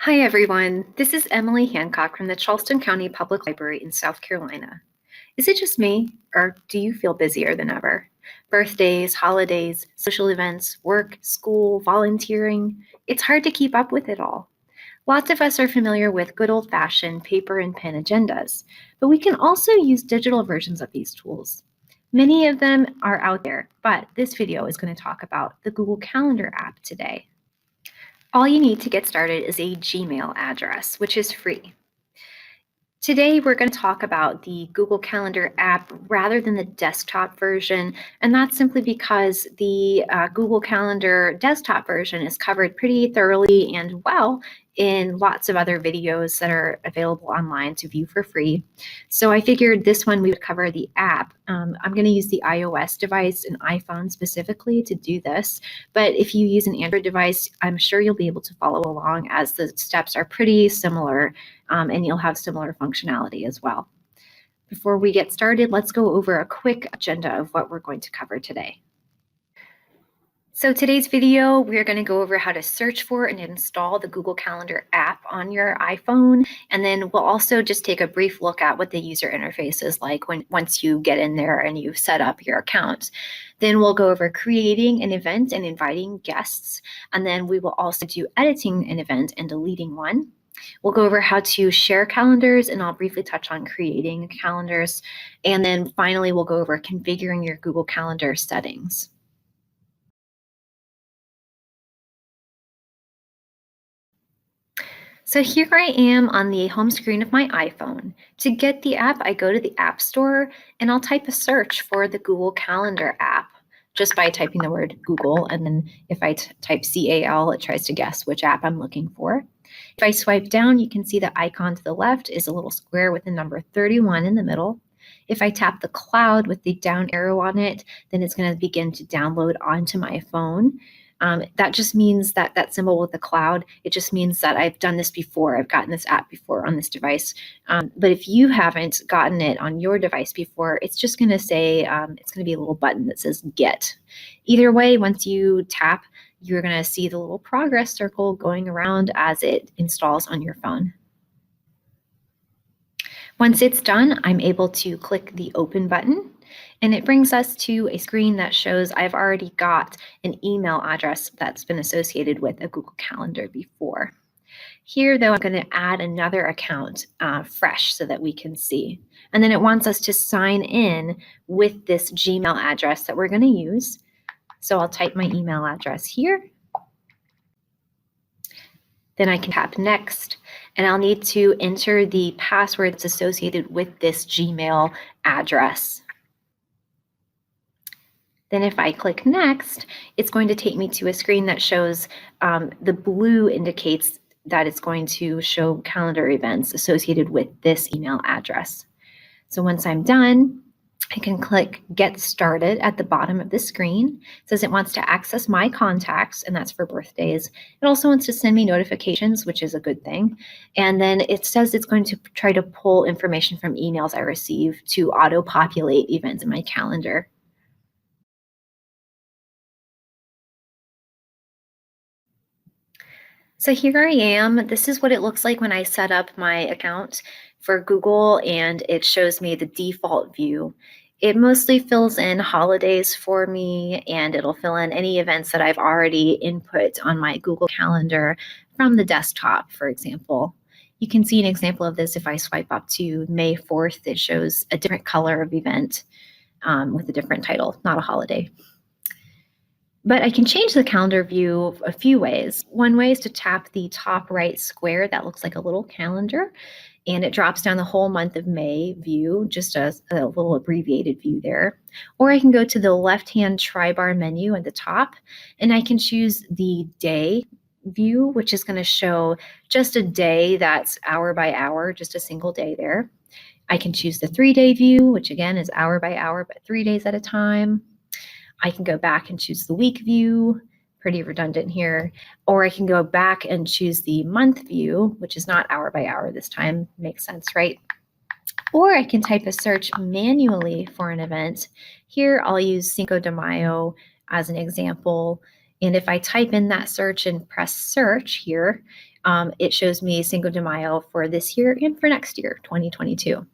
Hi everyone, this is Emily Hancock from the Charleston County Public Library in South Carolina. Is it just me, or do you feel busier than ever? Birthdays, holidays, social events, work, school, volunteering, it's hard to keep up with it all. Lots of us are familiar with good old-fashioned paper and pen agendas, but we can also use digital versions of these tools. Many of them are out there, but this video is going to talk about the Google Calendar app today. All you need to get started is a Gmail address, which is free. Today, we're going to talk about the Google Calendar app rather than the desktop version, and that's simply because the Google Calendar desktop version is covered pretty thoroughly and well in lots of other videos that are available online to view for free. So I figured this one we would cover the app. I'm going to use the iOS device, an iPhone specifically, to do this. But if you use an Android device, I'm sure you'll be able to follow along as the steps are pretty similar and you'll have similar functionality as well. Before we get started, let's go over a quick agenda of what we're going to cover today. So today's video, we're going to go over how to search for and install the Google Calendar app on your iPhone. And then we'll also just take a brief look at what the user interface is like once you get in there and you've set up your account. Then we'll go over creating an event and inviting guests. And then we will also do editing an event and deleting one. We'll go over how to share calendars, and I'll briefly touch on creating calendars. And then finally, we'll go over configuring your Google Calendar settings. So here I am on the home screen of my iPhone. To get the app, I go to the App Store and I'll type a search for the Google Calendar app just by typing the word Google. And then if I type CAL, it tries to guess which app I'm looking for. If I swipe down, you can see the icon to the left is a little square with the number 31 in the middle. If I tap the cloud with the down arrow on it, then it's going to begin to download onto my phone. That just means that symbol with the cloud, it just means that I've done this before. I've gotten this app before on this device. But if you haven't gotten it on your device before, it's just going to say, it's going to be a little button that says get. Either way, once you tap, you're going to see the little progress circle going around as it installs on your phone. Once it's done, I'm able to click the open button. And it brings us to a screen that shows I've already got an email address that's been associated with a Google Calendar before. Here, though, I'm going to add another account fresh so that we can see. And then it wants us to sign in with this Gmail address that we're going to use. So I'll type my email address here. Then I can tap next, and I'll need to enter the password that's associated with this Gmail address. Then if I click next, it's going to take me to a screen that shows the blue indicates that it's going to show calendar events associated with this email address. So once I'm done, I can click Get Started at the bottom of the screen. It says it wants to access my contacts, and that's for birthdays. It also wants to send me notifications, which is a good thing. And then it says it's going to try to pull information from emails I receive to auto-populate events in my calendar. So here I am. This is what it looks like when I set up my account for Google, and it shows me the default view. It mostly fills in holidays for me, and it'll fill in any events that I've already input on my Google Calendar from the desktop, for example. You can see an example of this if I swipe up to May 4th. It shows a different color of event with a different title, not a holiday. But I can change the calendar view a few ways. One way is to tap the top right square that looks like a little calendar, and it drops down the whole month of May view, just a little abbreviated view there. Or I can go to the left-hand tri-bar menu at the top, and I can choose the day view, which is going to show just a day that's hour by hour, just a single day there. I can choose the 3-day view, which again is hour by hour, but 3 days at a time. I can go back and choose the week view, pretty redundant here, or I can go back and choose the month view, which is not hour by hour this time, makes sense, right? Or I can type a search manually for an event. Here I'll use Cinco de Mayo as an example, and if I type in that search and press search here, It shows me Cinco de Mayo for this year and for next year, 2022.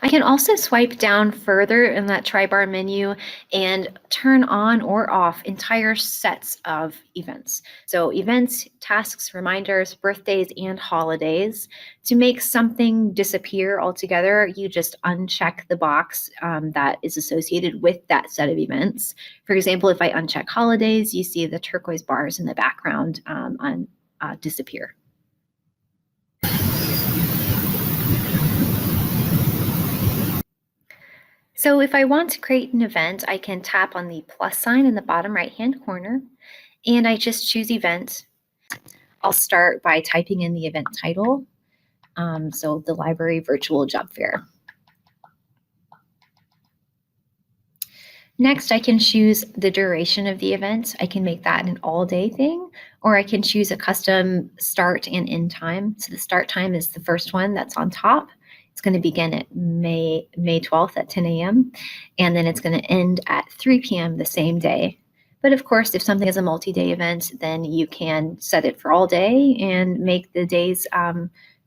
I can also swipe down further in that tri-bar menu and turn on or off entire sets of events. So events, tasks, reminders, birthdays, and holidays. To make something disappear altogether, you just uncheck the box that is associated with that set of events. For example, if I uncheck holidays, you see the turquoise bars in the background disappear. So if I want to create an event, I can tap on the plus sign in the bottom right-hand corner, and I just choose event. I'll start by typing in the event title, so the library virtual job fair. Next, I can choose the duration of the event. I can make that an all-day thing, or I can choose a custom start and end time. So the start time is the first one that's on top. It's going to begin at May 12th at 10 a.m. and then it's going to end at 3 p.m. the same day. But of course, if something is a multi-day event, then you can set it for all day and make the days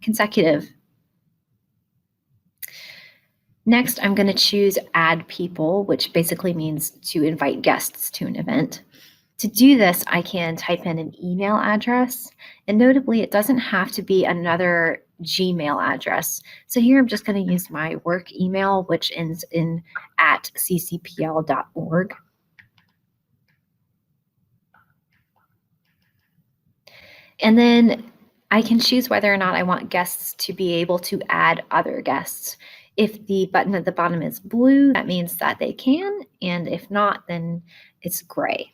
consecutive. Next, I'm going to choose add people, which basically means to invite guests to an event. To do this, I can type in an email address, and notably, it doesn't have to be another Gmail address. So here I'm just going to use my work email, which ends in @ccpl.org. And then I can choose whether or not I want guests to be able to add other guests. If the button at the bottom is blue, that means that they can, and if not, then it's gray.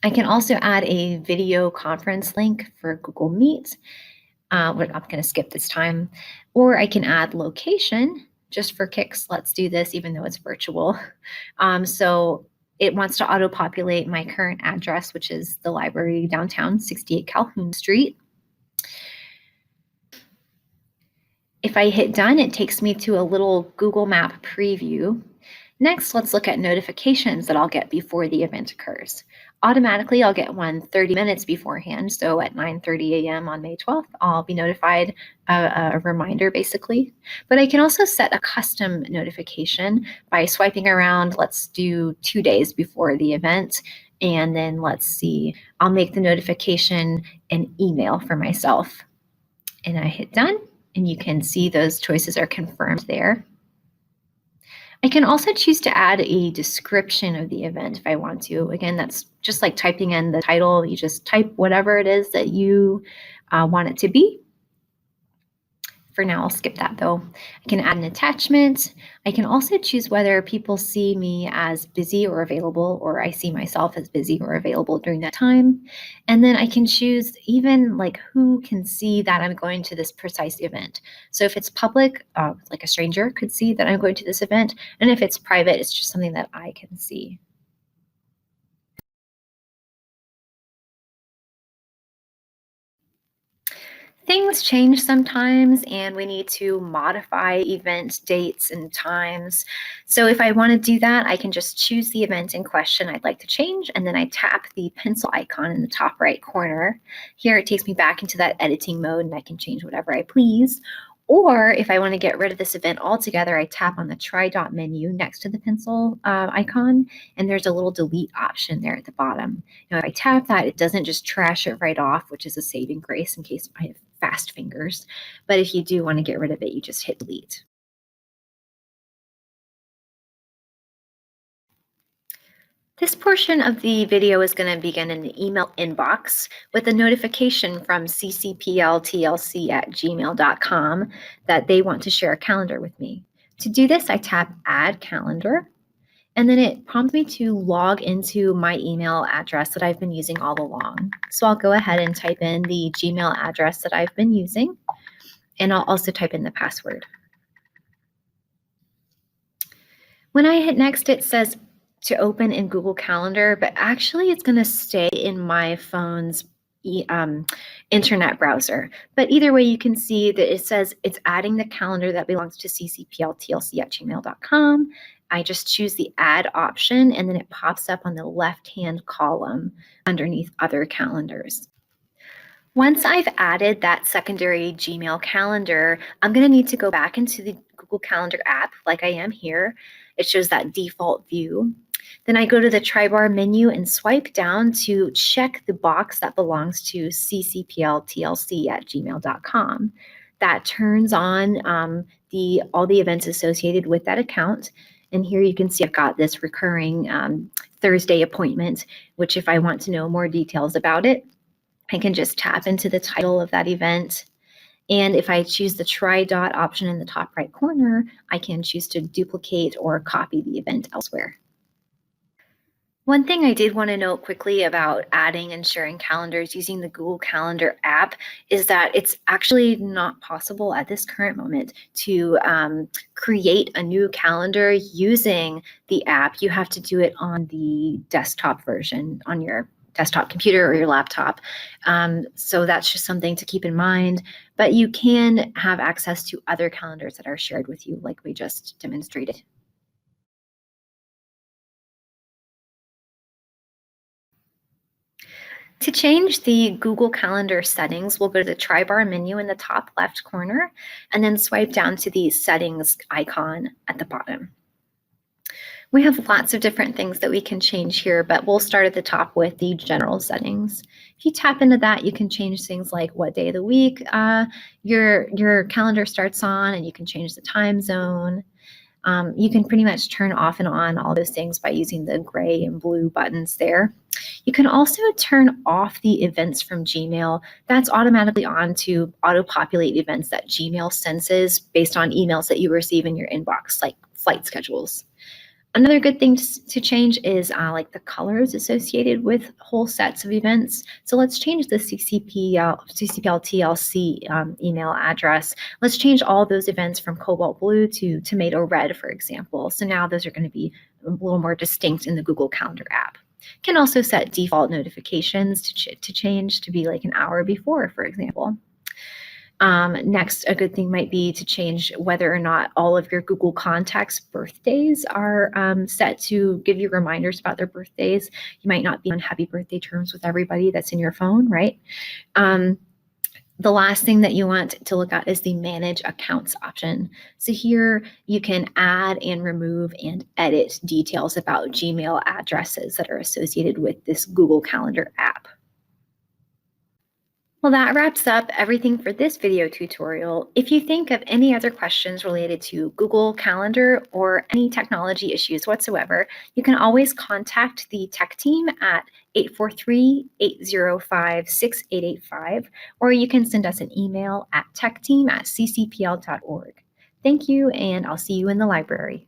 I can also add a video conference link for Google Meet. I'm going to skip this time. Or I can add location just for kicks. Let's do this even though it's virtual. So it wants to auto-populate my current address, which is the library downtown, 68 Calhoun Street. If I hit done, it takes me to a little Google Map preview. Next, let's look at notifications that I'll get before the event occurs. Automatically, I'll get one 30 minutes beforehand. So at 9:30 a.m. on May 12th, I'll be notified, a reminder basically. But I can also set a custom notification by swiping around. Let's do 2 days before the event. And then let's see, I'll make the notification an email for myself. And I hit done, and you can see those choices are confirmed there. I can also choose to add a description of the event if I want to. Again, that's just like typing in the title. You just type whatever it is that you want it to be. For now, I'll skip that though. I can add an attachment. I can also choose whether people see me as busy or available, or I see myself as busy or available during that time. And then I can choose even like who can see that I'm going to this precise event. So if it's public, like a stranger could see that I'm going to this event. And if it's private, it's just something that I can see. Things change sometimes and we need to modify event dates and times. So if I want to do that, I can just choose the event in question I'd like to change, and then I tap the pencil icon in the top right corner. Here it takes me back into that editing mode and I can change whatever I please. Or if I want to get rid of this event altogether, I tap on the tri-dot menu next to the pencil icon, and there's a little delete option there at the bottom. Now, if I tap that, it doesn't just trash it right off, which is a saving grace in case I have fast fingers. But if you do want to get rid of it, you just hit delete. This portion of the video is going to begin in the email inbox with a notification from ccpltlc@gmail.com that they want to share a calendar with me. To do this, I tap Add Calendar, and then it prompts me to log into my email address that I've been using all along. So I'll go ahead and type in the Gmail address that I've been using, and I'll also type in the password. When I hit next, it says to open in Google Calendar, but actually it's going to stay in my phone's internet browser. But either way, you can see that it says it's adding the calendar that belongs to ccpltlc@gmail.com. I just choose the add option, and then it pops up on the left-hand column underneath other calendars. Once I've added that secondary Gmail calendar, I'm going to need to go back into the Google Calendar app like I am here. It shows that default view. Then I go to the try-bar menu and swipe down to check the box that belongs to ccpltlc@gmail.com. That turns on all the events associated with that account. And here you can see I've got this recurring Thursday appointment, which if I want to know more details about it, I can just tap into the title of that event. And if I choose the try dot option in the top right corner, I can choose to duplicate or copy the event elsewhere. One thing I did want to note quickly about adding and sharing calendars using the Google Calendar app is that it's actually not possible at this current moment to create a new calendar using the app. You have to do it on the desktop version on your desktop computer or your laptop. So that's just something to keep in mind. But you can have access to other calendars that are shared with you like we just demonstrated. To change the Google Calendar settings, we'll go to the try-bar menu in the top left corner and then swipe down to the settings icon at the bottom. We have lots of different things that we can change here, but we'll start at the top with the general settings. If you tap into that, you can change things like what day of the week your calendar starts on, and you can change the time zone. You can pretty much turn off and on all those things by using the gray and blue buttons there. You can also turn off the events from Gmail. That's automatically on to auto-populate events that Gmail senses based on emails that you receive in your inbox, like flight schedules. Another good thing to change is like the colors associated with whole sets of events. So let's change the CCPL TLC email address. Let's change all those events from cobalt blue to tomato red, for example. So now those are going to be a little more distinct in the Google Calendar app. Can also set default notifications to change to be like an hour before, for example. Next, a good thing might be to change whether or not all of your Google Contacts birthdays are set to give you reminders about their birthdays. You might not be on happy birthday terms with everybody that's in your phone, right? The last thing that you want to look at is the Manage Accounts option. So here you can add and remove and edit details about Gmail addresses that are associated with this Google Calendar app. Well, that wraps up everything for this video tutorial. If you think of any other questions related to Google Calendar or any technology issues whatsoever, you can always contact the tech team at 843-805-6885, or you can send us an email at techteam@ccpl.org. Thank you, and I'll see you in the library.